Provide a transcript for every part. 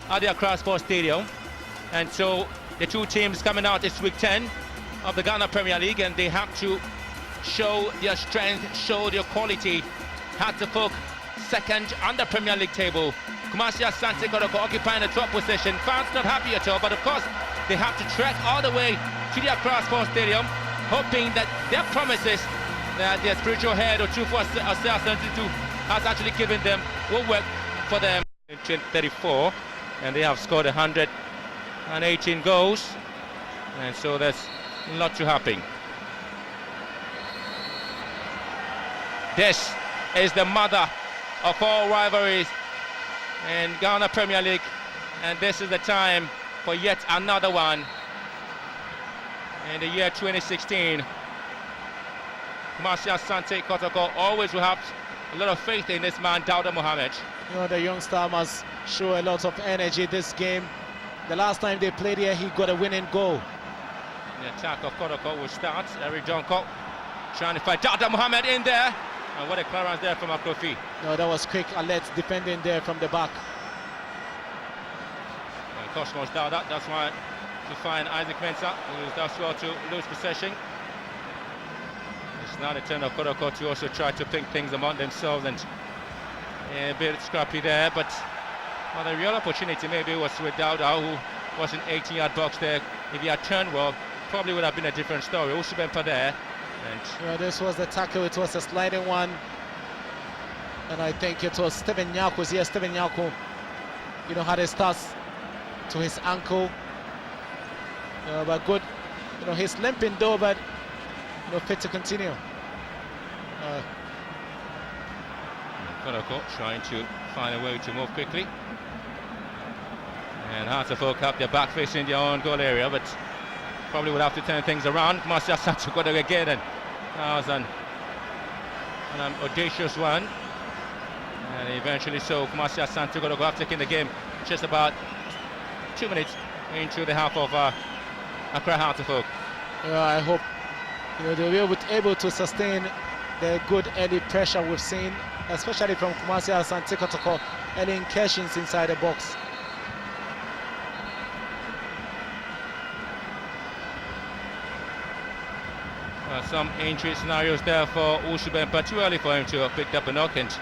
at the Accra Sports Stadium. And so the two teams coming out, it's week 10 of the Ghana Premier League, and they have to show their strength, show their quality. Kotoko second on the Premier League table. Kumasi Asante Kotoko occupying the top position. Fans not happy at all, but of course they have to trek all the way to the Accra Sports Stadium, hoping that their promises that their spiritual head or tuffour has actually given them will work for them. In 2034, and they have scored 118 goals, and so there's a lot to happen. This is the mother of all rivalries in Ghana Premier League, and this is the time for yet another one in the year 2016. Kumasi Asante Kotoko always will have a lot of faith in this man, Dauda Mohammed. You know, the youngster must show a lot of energy this game. The last time they played here, he got a winning goal. The attack of Kotoko will start. Eric Donko trying to fight Dauda Mohammed in there. And what a clearance there from Akofi. No, that was quick, alert defending there from the back. And Cosmos Dauda, that's why to find Isaac Mensah, who does well to lose possession. It's now the turn of Kotoko to also try to think things among themselves, and a bit scrappy there, but well, the real opportunity maybe was with Dauda, who was in 18-yard box there. If he had turned well, probably would have been a different story. Also Bempa there. And yeah, this was the tackle, it was a sliding one. And I think it was Steven Nyako. Yes, Steven Nyako, you know, had a start to his ankle. But good, you know, he's limping though, but you know, fit to continue. Kotoko trying to find a way to move quickly. And Hearts of Oak have their back facing their own goal area, but probably would have to turn things around. Kumasi Asante Kotoko again, and that was an audacious one. And eventually so Kumasi Asante Kotoko have taken the game just about 2 minutes into the half of Accra Hearts of Oak. I hope, you know, they'll be able to sustain the good early pressure we've seen, especially from Kumasi Asante Kotoko, early incursions inside the box. Some injury scenarios there for Ushuben, but too early for him to have picked up a knock, and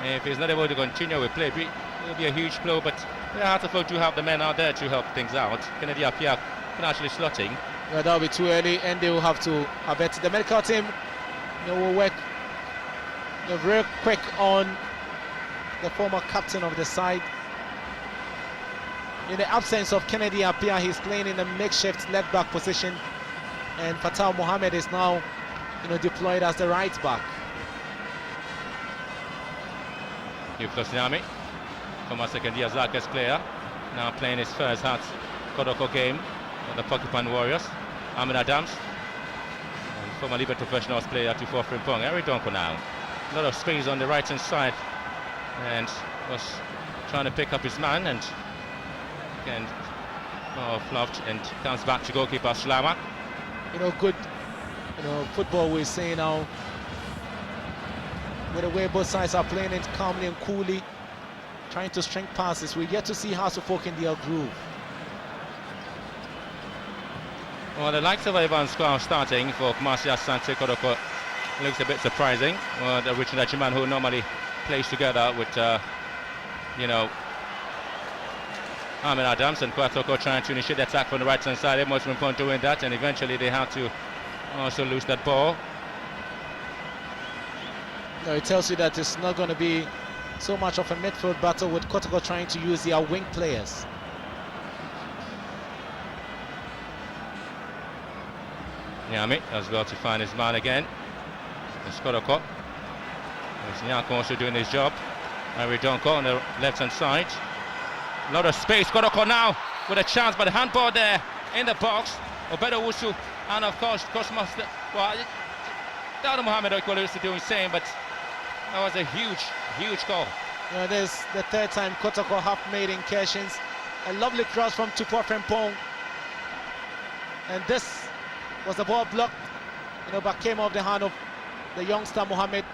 if he's not able to continue with play, it'll be a huge blow. But the Hearts of Oak do have the men out there to help things out. Kennedy Appiah can actually slotting. Yeah, that'll be too early, and they will have to bet. The medical team, you know, will work, you know, very quick on the former captain of the side. In the absence of Kennedy Appiah, he's playing in a makeshift left back position, and Fatal Mohammed is now, you know, deployed as the right back. Yuflos Nyami, former second year Zarkes player, now playing his first Hearts Kotoko game for the Porcupine Warriors. Ahmed Adams, and former Libre Professionals player to Tuffour Frimpong. Eric Donko now. A lot of space on the right hand side, and was trying to pick up his man, and again fluffed, and comes back to goalkeeper Slama. You know, good, you know, football we're seeing now, with the way both sides are playing it calmly and coolly, trying to string passes. We get to see Hearts of Oak in their groove. Well, the likes of Ivan Square starting for Kumasi Asante Kotoko looks a bit surprising. Well, the Richard Achiman, who normally plays together with, you know, Ahmed Adams, and Kotoko trying to initiate the attack from the right hand side. Most Frimpong doing that, and eventually they have to also lose that ball. No, it tells you that it's not going to be so much of a midfield battle, with Kotoko trying to use their wing players. Nyami as well to find his man again. It's Kotoko. There's Nyako also doing his job. Harry Donko on the left hand side. A lot of space. Kotoko now with a chance, but the handball there in the box. Obedo Wusu, and of course Cosmos. Well, Dauda Mohammed equally to doing same, but that was a huge goal. You know, there's the third time Kotoko have made incursions. A lovely cross from Tuffour Frimpong, and this was the ball blocked, you know, but came off the hand of the youngster Mohammed.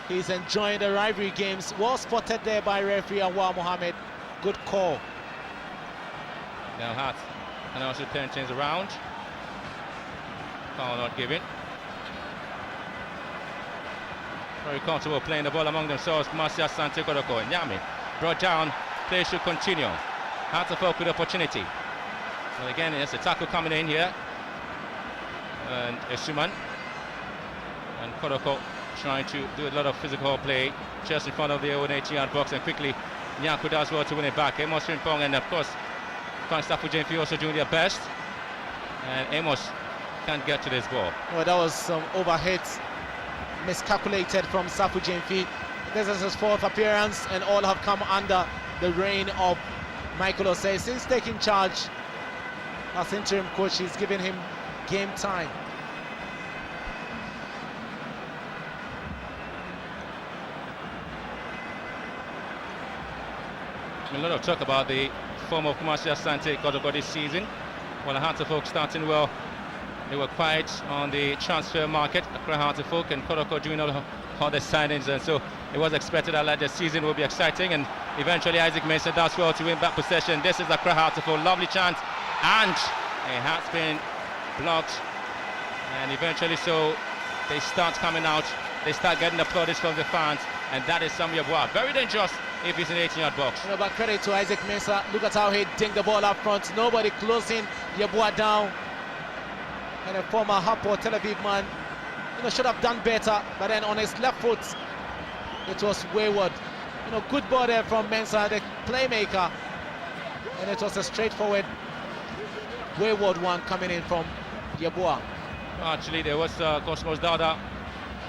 He's enjoying the rivalry games. Well spotted there by referee Anwar Mohammed. Good call. Now Hart and also turn things around. Foul not given. Very comfortable playing the ball among themselves. Marcia Sante Kotoko and Nyami brought down. Play should continue. Hart to folk with opportunity. Well, again, it's a tackle coming in here. And Esuman and Kotoko trying to do a lot of physical play just in front of the own 18-yard box, and quickly Nyaku does well to win it back. Amos Frimpong and of course Safu Jenfi also doing their best, and Amos can't get to this ball. Well, that was some overhit, miscalculated from Safu Jenfi. This is his 4th appearance, and all have come under the reign of Michael Osei. Since taking charge as interim coach, he's given him game time. A lot of talk about the form of Kumasi Asante Kotoko this season. Well, Hearts of Oak starting well. They were quiet on the transfer market, Accra Hearts of Oak, and Kotoko doing all the signings, and so it was expected that the season will be exciting, and eventually Isaac Mason does well to win back possession. This is Accra Hearts of Oak, lovely chance, and it has been blocked, and eventually so they start coming out, they start getting the plaudits from the fans, and that is Samuel Bois. Very dangerous if he's in the 18-yard box. You know, but credit to Isaac Mensah. Look at how he dinged the ball up front. Nobody closing Yeboah down. And a former Hapoel Tel Aviv man, you know, should have done better. But then on his left foot, it was wayward. You know, good ball there from Mensah, the playmaker. And it was a straightforward, wayward one coming in from Yeboah. Actually, there was Cosmos Dada,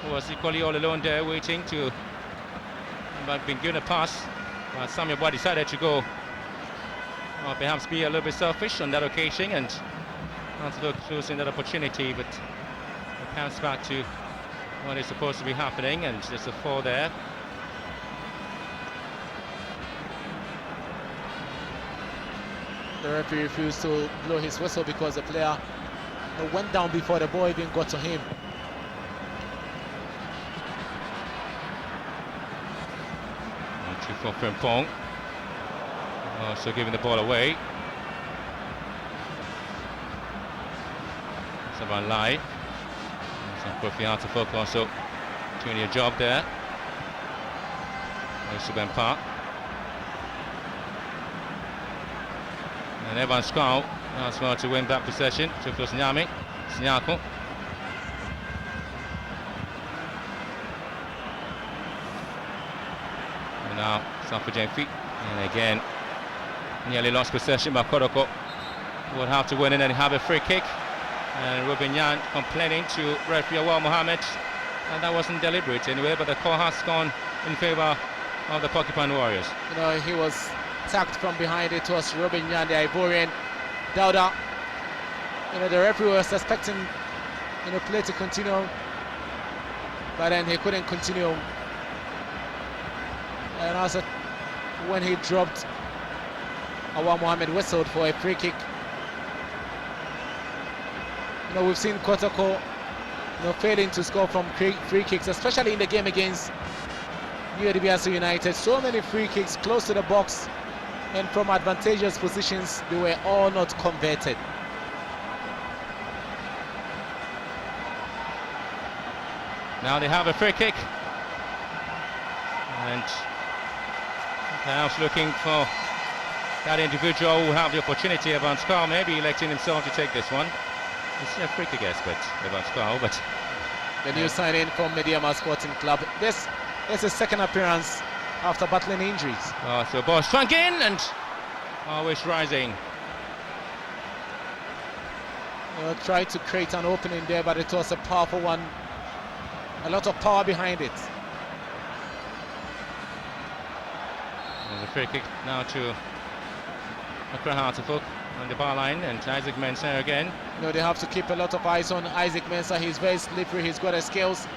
who was equally all alone there, waiting to been given a pass. Samuel Bois decided to go, perhaps be a little bit selfish on that occasion, and not losing that opportunity, but it comes back to what is supposed to be happening, and there's a fall there. The referee refused to blow his whistle because the player went down before the ball even got to him. For Frimpong, so giving the ball away. Saban Lai, some Kofi Artefok also doing your job there. Suban Park. And Evan Skau as well to win back possession. So close Nyami, Nyako. Now Safu Jenfi, and again nearly lost possession, but Kotoko would have to win in and have a free kick, and Ruben Yan complaining to referee Awal Mohammed, and that wasn't deliberate anyway, but the call has gone in favour of the Porcupine Warriors. You know, he was tagged from behind. It was Ruben Yan, the Ivorian. Dauda, you know, the referee was expecting, you know, play to continue, but then he couldn't continue. And also when he dropped, Awal Mohammed whistled for a free kick. You know, we've seen Kotoko, you know, failing to score from free kicks, especially in the game against UADBRC United. So many free kicks close to the box, and from advantageous positions, they were all not converted. Now they have a free kick, and perhaps looking for that individual who have the opportunity. Evan Skau maybe electing himself to take this one. He's a free kick expert, Evan Skau, but the new signing from Mediama Sporting Club. This is his second appearance after battling injuries. So ball swung in, and always rising. Tried to create an opening there, but it was a powerful one. A lot of power behind it. There's a free kick now to Accra Hearts of Oak on the bar line, and Isaac Mensah again. You know, they have to keep a lot of eyes on Isaac Mensah. He's very slippery, he's got the skills.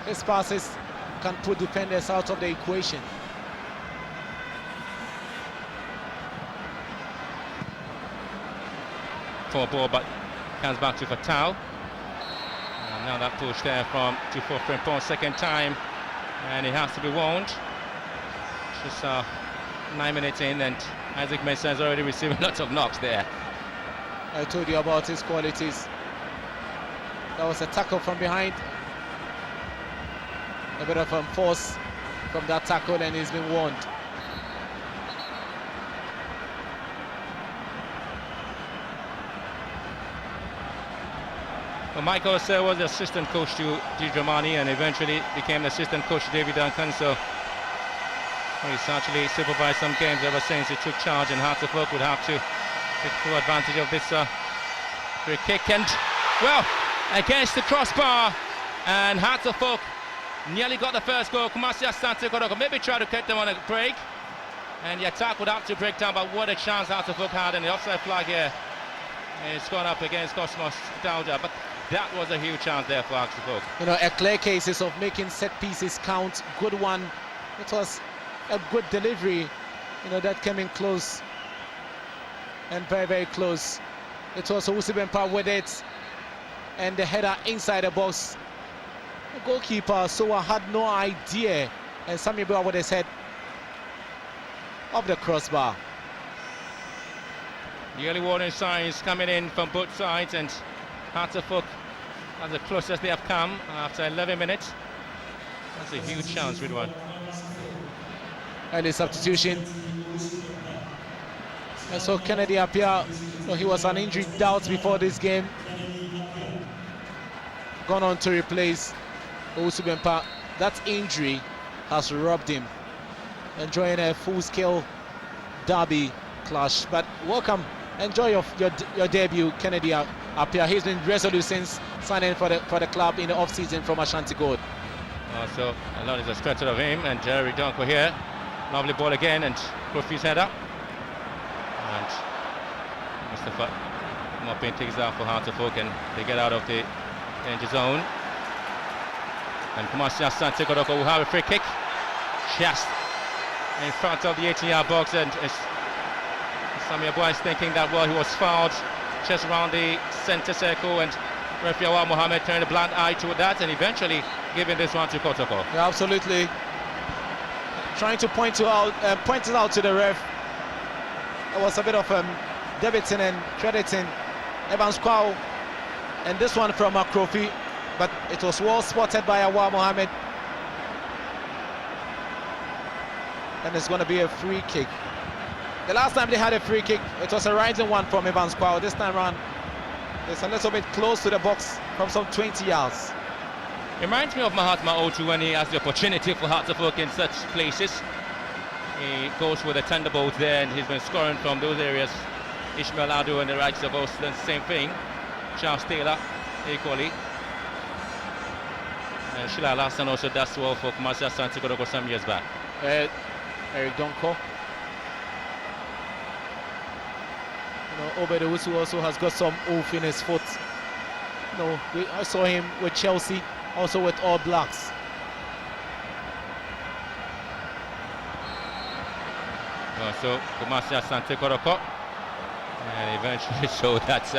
His passes can put defenders out of the equation. For ball, but comes back to Fatal. And now that push there from tuffour Frimpong, second time, and it has to be warned. Just 9 minutes in, and Isaac Mensah is already receiving lots of knocks there. I told you about his qualities. That was a tackle from behind. A bit of force from that tackle, and he's been warned. Well, Michael Osei was the assistant coach to Di Dramani and eventually became the assistant coach to David Duncan, so he's actually supervised some games ever since he took charge, and Hartlepool would have to take full advantage of this free kick, and well, against the crossbar, and Hartlepool nearly got the first goal. Kumasi Asante Kotoko maybe try to get them on a break, and the attack would have to break down, but what a chance Hartlepool had, and the offside flag here is gone up against Cosmos Dauda, but that was a huge chance there for Hartlepool. You know, a clear cases of making set pieces count. Good one. It was a good delivery, you know, that came in close and very, very close. It was Owusu-Bempah with it, and the header inside the box. The goalkeeper, so I had no idea, and Sammy Bua with his head off the crossbar. The early warning signs coming in from both sides, and Hartlepool are the closest they have come after 11 minutes. That's a huge chance, Ridwan. Early substitution. And so Kennedy Appiah, you know, he was an injury doubt before this game. Gone on to replace Owusu-Bempah. That injury has robbed him, enjoying a full-scale derby clash. But welcome, enjoy your debut, Kennedy Appiah. He's been resolute since signing for the club in the off-season from Ashanti Gold. So a lot is expected of him, and Jerry Donko here. Lovely ball again, and Kofi's header. And Mustafa mopping things out for Hartlepool, and they get out of the danger zone. And Kumasi Asante Kotoko will have a free kick just in front of the 18-yard box, and Sammy Abua is thinking that, well, he was fouled just around the centre circle, and referee Awad Mohammed turned a blind eye to that, and eventually giving this one to Kotoko. Yeah, absolutely. Trying to point it out to the ref. It was a bit of debiting and crediting Evans Kwao, and this one from Akrofi, but it was well spotted by Awad Mohammed, and it's going to be a free kick. The last time they had a free kick, it was a rising one from Evans Kwao. This time around, it's a little bit close to the box from some 20 yards. It reminds me of Mahatma Otu when he has the opportunity for Hartlepool in such places. He goes with a thunderbolt there, and he's been scoring from those areas. Ishmael Adu and the likes of Austin, same thing. Charles Taylor, equally. And Sheila Larson also does well for Kumasi Asante Kotoko some years back. Eric Donko. You know, Obed Owusu also has got some oof in his foot. You know, I saw him with Chelsea, also with All Blacks. So Kumasi Asante Kotoko, and eventually showed that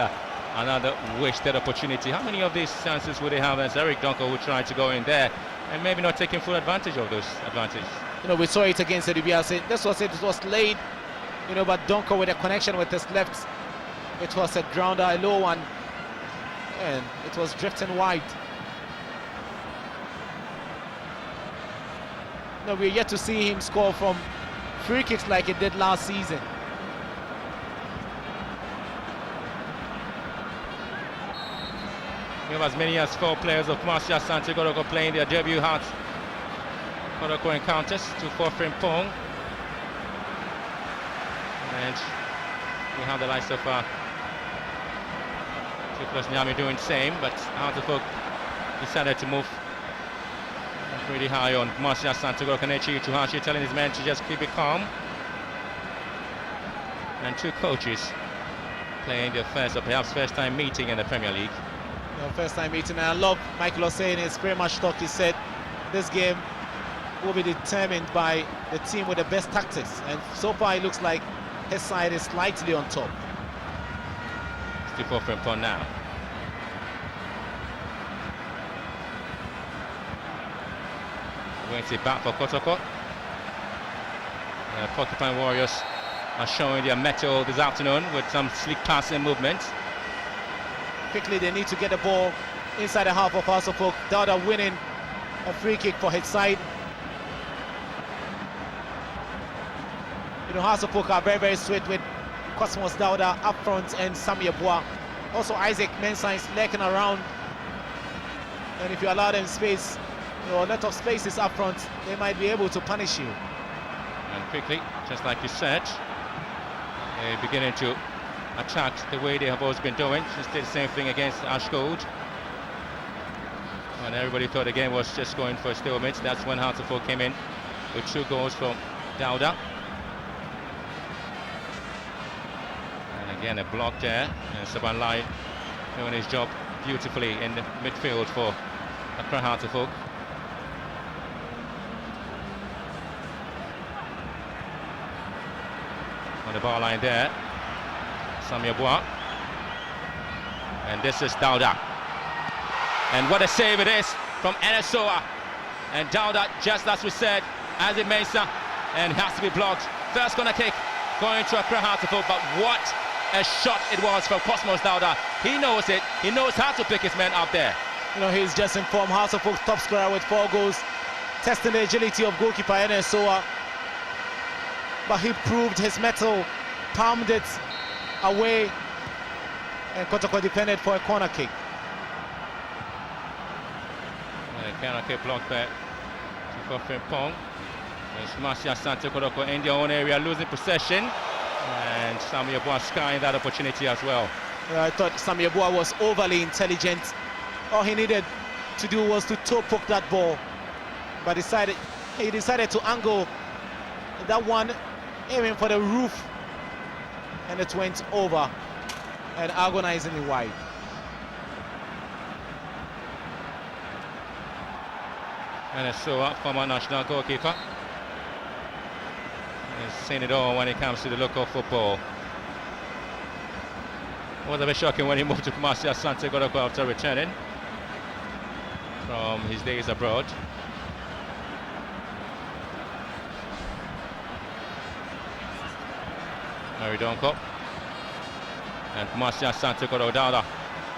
another wasted opportunity. How many of these chances would they have as Eric Donko would try to go in there and maybe not taking full advantage of those advantages? You know, we saw it against the DBRC. This was it. It was late, you know, but Donko with a connection with his left. It was a grounder, a low one, and it was drifting wide. No, we're yet to see him score from free kicks like he did last season. We have as many as 4 players of Kumasi Asante Kotoko playing their debut Kotoko encounters to 4 Frimpong. And we have the likes of Tupolas Nyami doing the same, but Hartlepool decided to move really high on Kumasi Asante Kotoko. Kanechi Tuhashi telling his men to just keep it calm. And 2 coaches playing their first, or perhaps first time meeting in the Premier League. First time meeting, and I love Michael Osei in his pre-match talk. He said this game will be determined by the team with the best tactics, and so far it looks like his side is slightly on top. Still for Frimpong now. Going to back for Kotoko. Porcupine Warriors are showing their mettle this afternoon with some slick passing movements. Quickly, they need to get the ball inside the half of Hasselhoff. Dauda winning a free kick for his side. You know, Hasselhoff are very, very sweet with Cosmos Dauda up front and Sammy Bois. Also, Isaac Mensah is lurking around. And if you allow them space, you know, a lot of spaces up front, they might be able to punish you. And quickly, just like you said, they're beginning to attack the way they have always been doing. Just did the same thing against Ashgold. And everybody thought the game was just going for a stalemate. That's when Hartlepool came in with 2 goals from Dauda. And again, a block there. And Saban Lai doing his job beautifully in the midfield for Accra Hartlepool. On the bar line there, Samia Bois, and this is Dauda, and what a save it is from Enesoa. And Dauda, just as we said, as it Mensah, and has to be blocked. First corner kick going to Accra Hartlepool, but what a shot it was from Cosmos Dauda. He knows it, he knows how to pick his men up there. You know, he's just informed Hartlepool's top scorer with 4 goals, testing the agility of goalkeeper Enesoa. But he proved his mettle, palmed it away, and Kotoko defended for a corner kick. And a corner kick blocked there for Frimpong. There's Marcia Sante Kotoko in their own area, losing possession, and Samia Bois skying that opportunity as well. I thought Samia Bois was overly intelligent. All he needed to do was to toe poke that ball, but he decided to angle that one, aiming for the roof, and it went over and agonizingly wide. And so up former national goalkeeper. He's seen it all when it comes to the local football. It was a bit shocking when he moved to Kumasi Asante Kotoko after returning from his days abroad. Mary Donko and Kumasi Asante Kotoko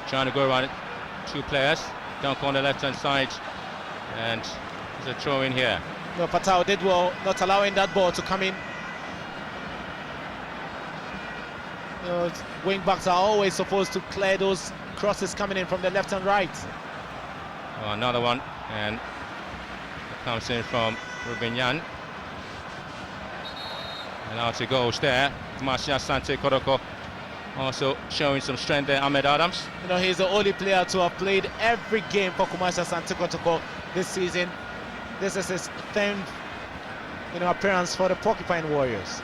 trying to go around 2 players. Donko on the left hand side, and there's a throw in here. No, Patao did well not allowing that ball to come in. You know, wing backs are always supposed to clear those crosses coming in from the left and right. Oh, another one, and it comes in from Ruben Yan. And out it goes there. Kumasi Asante Kotoko also showing some strength there. Ahmed Adams. You know, he's the only player to have played every game for Kumasi Asante Kotoko this season. This is his 10th, you know, appearance for the Porcupine Warriors.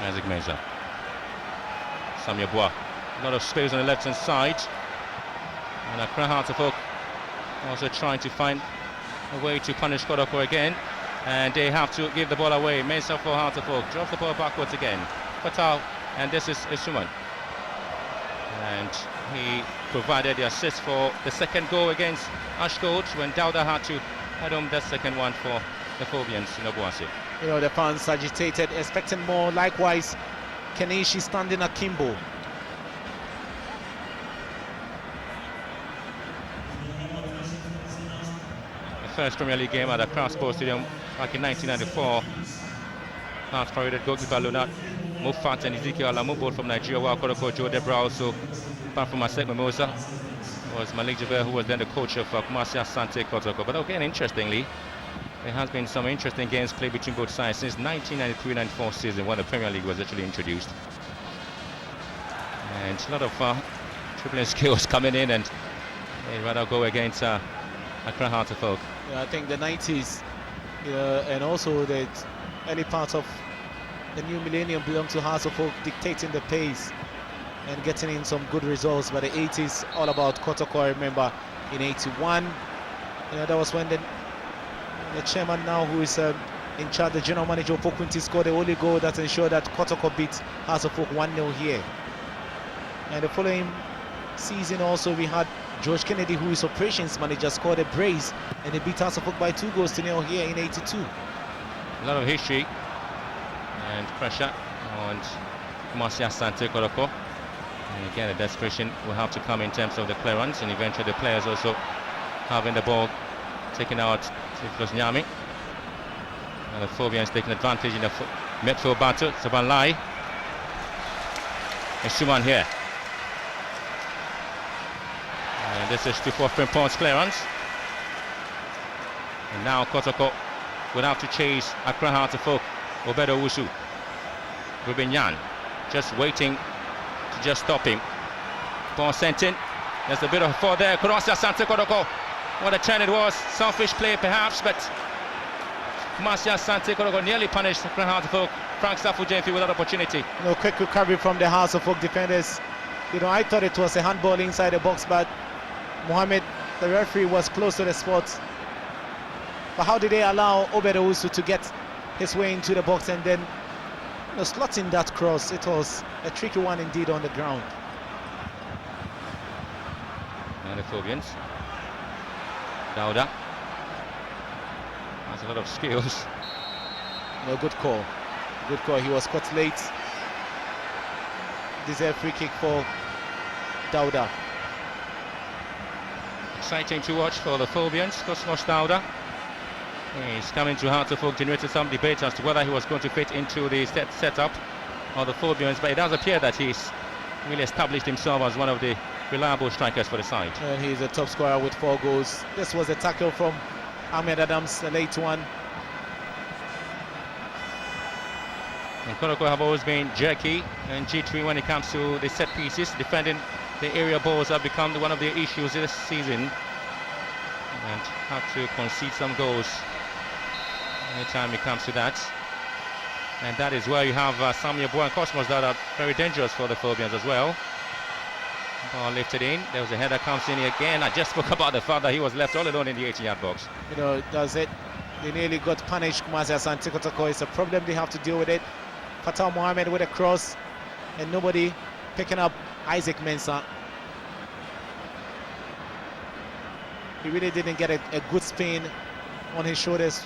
Isaac Mensah. Samia Bois. A lot of space on the left hand side. And Accra Hartlepool also trying to find a way to punish Kotoko again. And they have to give the ball away. Mensah for Hartlepool. Drops the ball backwards again. Fatal. And this is Isuman. And he provided the assist for the second goal against Ashgold when Dauda had to head home that second one for the Phobians in Obuasi. You know, the fans agitated, expecting more. Likewise, Kenichi standing akimbo. The first Premier League game at Accra Sports Stadium back in 1994. Last paraded goalkeeper Lunat Mufat and Ezekiel Alamu, both from Nigeria, while Kotoko Joe Debra also, apart from Masek Mimosa, was Malik Jaber, who was then the coach of Kumasi Asante Kotoko. But again, interestingly, there has been some interesting games played between both sides since 1993-94 season when the Premier League was actually introduced. And a lot of dribbling skills coming in, and they'd rather go against Accra Hartlepool. Yeah, I think the 90s, and also the early part of the new millennium belonged to Hartlepool, dictating the pace and getting in some good results. But the 80s, all about Kotoko. I remember in 81, that was when the chairman now, who is in charge, the general manager of Pokwinti, scored the only goal that ensured that Kotoko beat Hartlepool 1-0 here. And the following season also we had George Kennedy, who is operations manager, scored a brace and they beat Hearts of Oak by 2-0 here in 82. A lot of history and pressure on Kumasi Asante Kotoko. And again, the desperation will have to come in terms of the clearance, and eventually the players also having the ball taken out to Nyami. And the Phobians taking advantage in the midfield battle. Sabanlai. And Suman here. And this is tuffour Frimpong's clearance. And now Kotoko will have to chase Accra Hearts of Oak. Obedo Wusu. Ruben Yan just waiting to just stop him. Ball sent in. There's a bit of a fall there. Kumasi Asante Kotoko. What a turn it was. Selfish play perhaps, but Kumasi Asante Kotoko nearly punished Accra Hearts of Oak. Frank Safu-Jemfi with that opportunity. Quick recovery from the Hearts of Oak defenders. I thought it was a handball inside the box, but Mohammed, the referee, was close to the spot. But how did they allow Obedo Wusu to get his way into the box and then slotting that cross? It was a tricky one indeed on the ground. And the Phobians. Dauda has a lot of skills. Good call. Good call. He was caught late. Deserved free kick for Dauda. Exciting to watch for the Phobians. Cosmos Dauda. He's coming to Hearts of Oak, generated some debate as to whether he was going to fit into the setup of the Phobians, but it does appear that he's really established himself as one of the reliable strikers for the side. And he's a top scorer with 4 goals. This was a tackle from Ahmed Adams, the late one. And Kotoko have always been jerky and G3 when it comes to the set pieces. Defending the area balls have become one of their issues this season, and have to concede some goals anytime it comes to that. And that is where you have Samuel Boy and Cosmos that are very dangerous for the Phobians as well. Ball lifted in. There was a header comes in again. I just spoke about the fact that he was left all alone in the 18-yard box. Does it? They nearly got punished. Kumasi Asante Kotoko. It's a problem, they have to deal with it. Fatal Mohammed with a cross and nobody picking up Isaac Mensah. He really didn't get a good spin on his shoulders.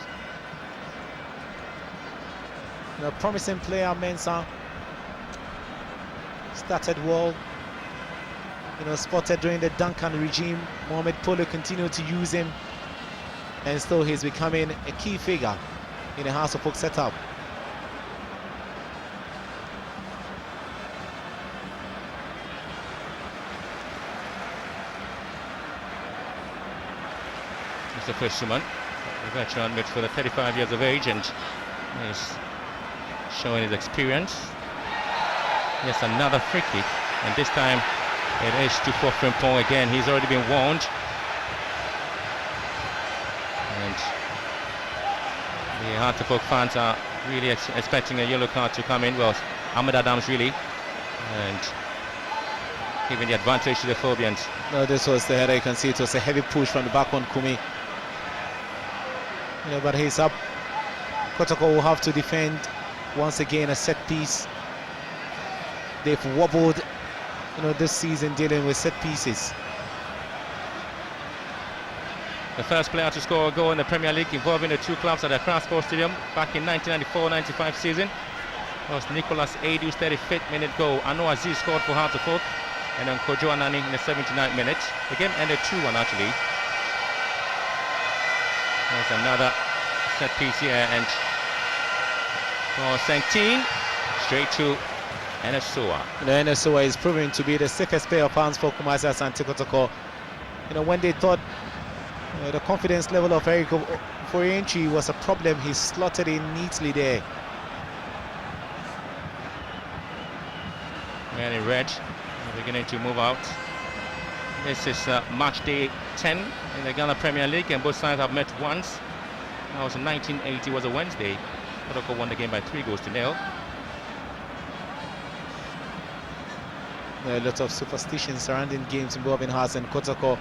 Promising player Mensah. Started well. Spotted during the Duncan regime. Mohamed Polo continued to use him. And still he's becoming a key figure in the Hearts of Oak setup. Mr. Fisherman, a veteran midfielder, 35 years of age, and is showing his experience. Yes, another free kick, and this time it is tuffour Frimpong again. He's already been warned, and the Hearts of Oak fans are really expecting a yellow card to come in. Well, Ahmed Adams really, and giving the advantage to the Phobians. No, this was the header. You can see it was a heavy push from the back on Kumi. But he's up. Kotoko will have to defend once again a set piece. They've wobbled, this season dealing with set pieces. The first player to score a goal in the Premier League involving the two clubs at the Accra Sports Stadium back in 1994-95 season was Nicholas Adu's 35th minute goal. Anu Aziz scored for Hearts of Oak, and then Kojo Anani in the 79th minute. The game ended 2-1 actually. There's another set piece here, and for Saint-Tine, straight to Enesoa. Enesoa is proving to be the safest pair of hands for Kumasi Asante Kotoko. When they thought the confidence level of Eric Forienchi was a problem, he slotted in neatly there. Man in red, beginning to move out. This is match day 10 in the Ghana Premier League, and both sides have met once. That was in 1980, was a Wednesday. Kotoko won the game by 3-0. There are lots of superstitions surrounding games involving Hearts and Kotoko.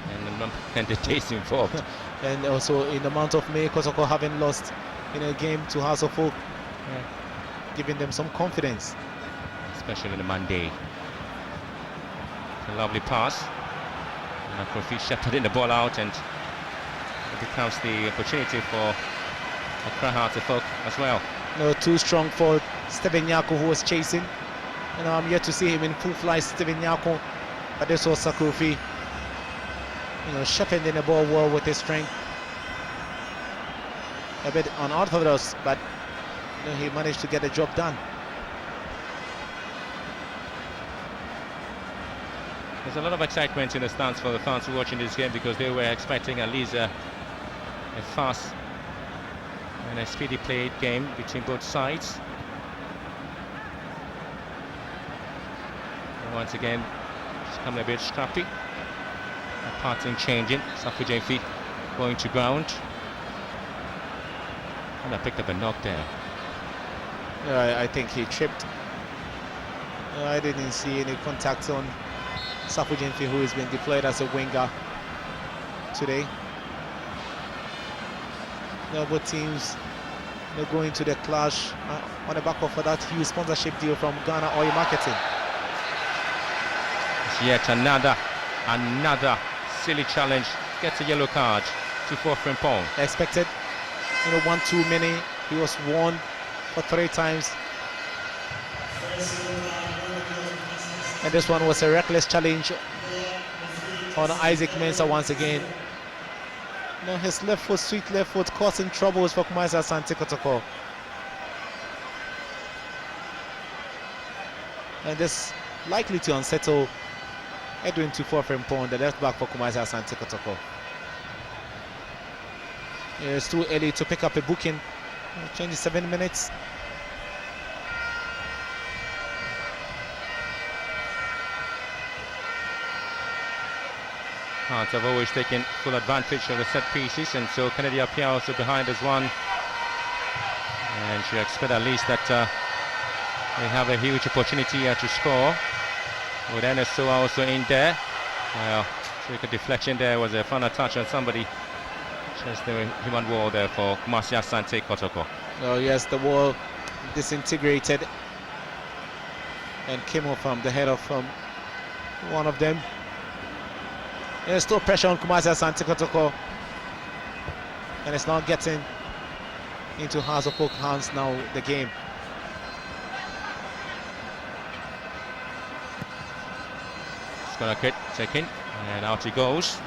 And the days involved. And also in the month of May, Kotoko having lost in a game to Hearts of Oak, giving them some confidence. Especially on the Monday. A lovely pass. Kofi shepherding the ball out, and it becomes the opportunity for Accra Hearts of Oak as well. Too strong for Steven Nyako, who was chasing. I'm yet to see him in full flight, Steven Nyako. But this was Kofi, shepherding the ball well with his strength. A bit unorthodox, but he managed to get the job done. There's a lot of excitement in the stands for the fans watching this game, because they were expecting at least a fast and a speedy played game between both sides. And once again, it's becoming a bit scrappy. A pattern changing. Safu Jenfi going to ground. And I picked up a knock there. I think he tripped. I didn't see any contact on Safu Jenfi, who has been deployed as a winger today. Both teams going to the clash on the back of that huge sponsorship deal from Ghana Oil Marketing. It's yet another silly challenge. Gets a yellow card to Tuffour Frimpong. Expected, one too many. He was warned for 3 times. And this one was a reckless challenge on Isaac Mensah once again. His left foot, sweet left foot, causing troubles for Kumasi Asante Kotoko. And this likely to unsettle Edwin Tuffour Frimpong, the left back for Kumasi Asante Kotoko. It's too early to pick up a booking. 27 minutes. Hearts have always taken full advantage of the set pieces, and so Kennedy Appiah also behind as one. And you expect at least that they have a huge opportunity here to score. With NSO also in there. Well, took a deflection there, was a final touch on somebody. Just the human wall there for Kumasi Asante Kotoko. Oh yes, the wall disintegrated and came off from the head of one of them. There's still pressure on Kumasi Asante Kotoko, and it's not getting into Hearts of Oak hands now, the game. It's gonna get taken, and out he goes.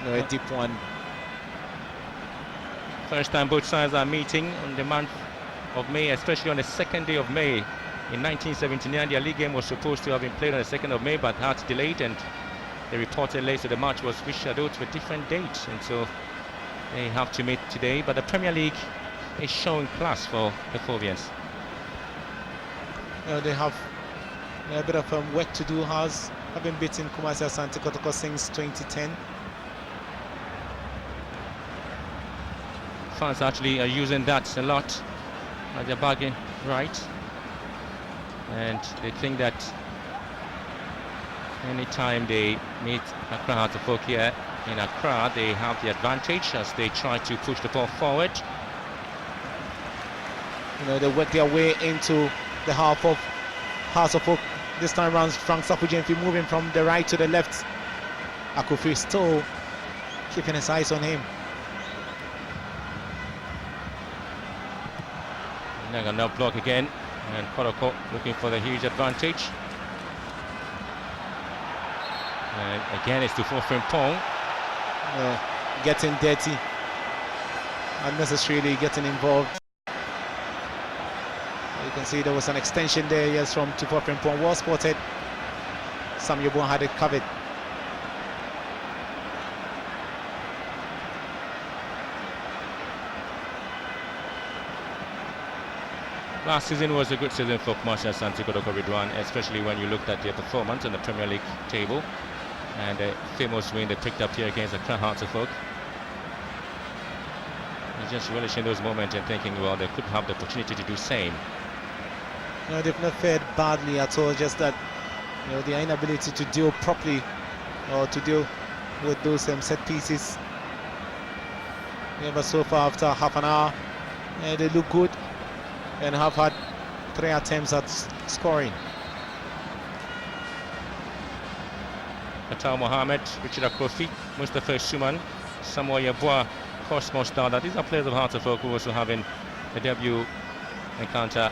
A deep one. First time both sides are meeting on the month of May, especially on the 2nd day of May. In 1979, their league game was supposed to have been played on the 2nd of May, but Hearts delayed, and they reported later the match was reshadowed to a different date, and so they have to meet today. But the Premier League is showing class for the Fovians. They have a bit of work to do. Hearts have been beating Kumasi Asante Kotoko since 2010. Fans actually are using that a lot as their bargain right, and they think that anytime they meet Accra Hearts of Oak here in Accra, they have the advantage as they try to push the ball forward. They work their way into the half of Hearts of Oak. This time around, Frank Safu Jenfi moving from the right to the left. Akufi still keeping his eyes on him. Now block again, and Kotoko looking for the huge advantage. And again it's Tuffour Frimpong. Getting dirty, unnecessarily getting involved. You can see there was an extension there, yes, from Tuffour Frimpong. Well spotted. Sam Yobon had it covered. Last season was a good season for Kumasi Asante Kotoko Ridwan, especially when you looked at their performance on the Premier League table and the famous win they picked up here against Accra Hearts of Oak. You're just relishing those moments and thinking, well, they could have the opportunity to do the same. No, they've not fared badly at all, just that their inability to deal properly or to deal with those set pieces. But so far, after half an hour, they look good and have had 3 attempts at scoring. Qatar Mohammed, Richard Akofi, Mustafa Suman, Samoa Yeboah, Cosmos Dada. These are players of Hearts of Oak who are also having a debut encounter